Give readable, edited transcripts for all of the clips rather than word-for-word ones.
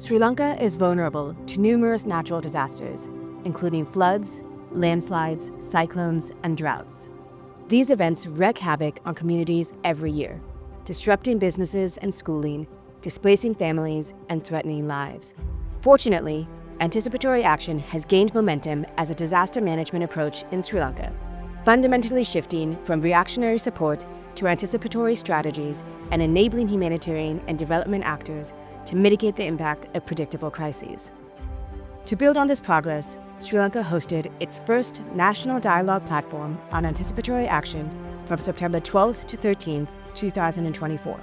Sri Lanka is vulnerable to numerous natural disasters, including floods, landslides, cyclones, and droughts. These events wreak havoc on communities every year, disrupting businesses and schooling, displacing families, and threatening lives. Fortunately, anticipatory action has gained momentum as a disaster management approach in Sri Lanka, fundamentally shifting from reactionary support to anticipatory strategies and enabling humanitarian and development actors to mitigate the impact of predictable crises. To build on this progress, Sri Lanka hosted its first national dialogue platform on anticipatory action from September 12th to 13th, 2024.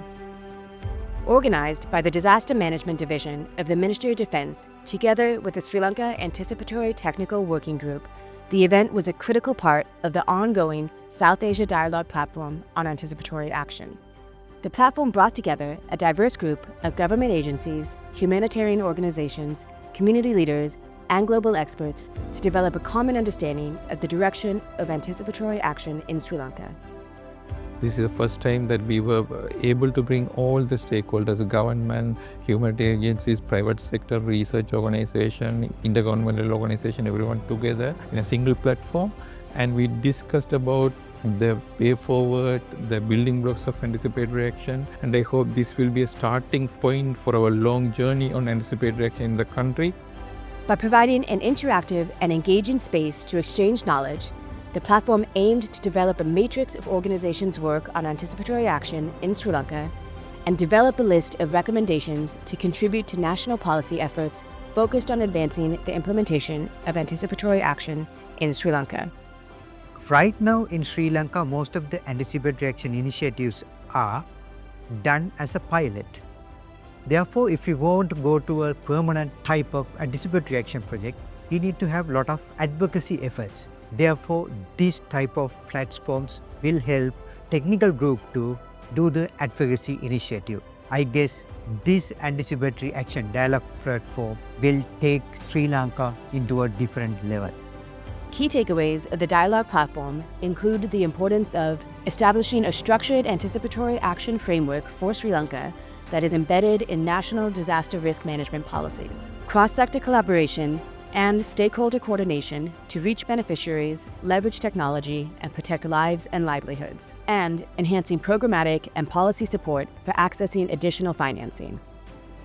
Organized by the Disaster Management Division of the Ministry of Defense, together with the Sri Lanka Anticipatory Technical Working Group, the event was a critical part of the ongoing South Asia Dialogue Platform on Anticipatory Action. The platform brought together a diverse group of government agencies, humanitarian organizations, community leaders, and global experts to develop a common understanding of the direction of anticipatory action in Sri Lanka. This is the first time that we were able to bring all the stakeholders, government, humanitarian agencies, private sector, research organization, intergovernmental organization, everyone together in a single platform. And we discussed about the way forward, the building blocks of anticipatory action. And I hope this will be a starting point for our long journey on anticipatory action in the country. By providing an interactive and engaging space to exchange knowledge, the platform aimed to develop a matrix of organizations' work on anticipatory action in Sri Lanka and develop a list of recommendations to contribute to national policy efforts focused on advancing the implementation of anticipatory action in Sri Lanka. Right now in Sri Lanka, most of the anticipatory action initiatives are done as a pilot. Therefore, if you want to go to a permanent type of anticipatory action project, you need to have a lot of advocacy efforts. Therefore, this type of platforms will help technical group to do the advocacy initiative. I guess this anticipatory action dialogue platform will take Sri Lanka into a different level. Key takeaways of the dialogue platform include the importance of establishing a structured anticipatory action framework for Sri Lanka that is embedded in national disaster risk management policies, cross-sector collaboration, and stakeholder coordination to reach beneficiaries, leverage technology, and protect lives and livelihoods, and enhancing programmatic and policy support for accessing additional financing.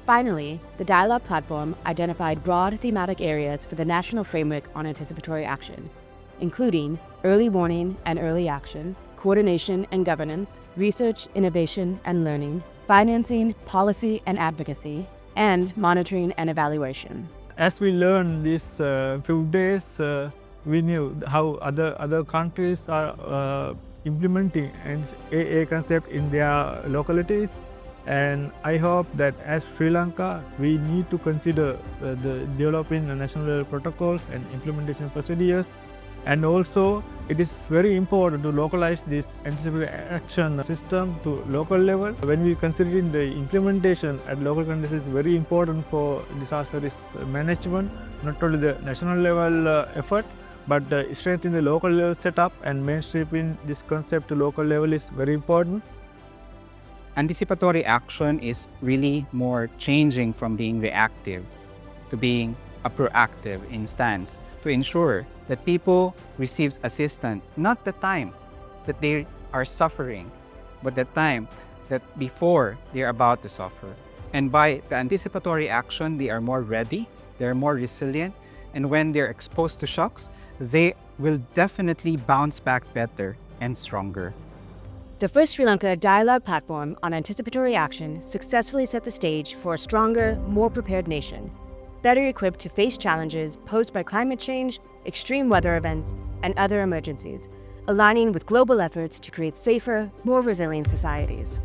Finally, the dialogue platform identified broad thematic areas for the national framework on anticipatory action, including early warning and early action, coordination and governance, research, innovation and learning, financing, policy and advocacy, and monitoring and evaluation. As we learned these few days, we knew how other countries are implementing AA concept in their localities. And I hope that as Sri Lanka, we need to consider the developing national level protocols and implementation procedures. And also, it is very important to localize this anticipatory action system to local level. When we consider the implementation at local countries, is very important for disaster risk management, not only the national level effort, but strengthening the local level setup and mainstreaming this concept to local level is very important. Anticipatory action is really more changing from being reactive to being a proactive instance to ensure that people receive assistance, not the time that they are suffering, but the time that before they're about to suffer. And by the anticipatory action, they are more ready, they're more resilient, and when they're exposed to shocks, they will definitely bounce back better and stronger. The first Sri Lanka dialogue platform on anticipatory action successfully set the stage for a stronger, more prepared nation, better equipped to face challenges posed by climate change, extreme weather events, and other emergencies, aligning with global efforts to create safer, more resilient societies.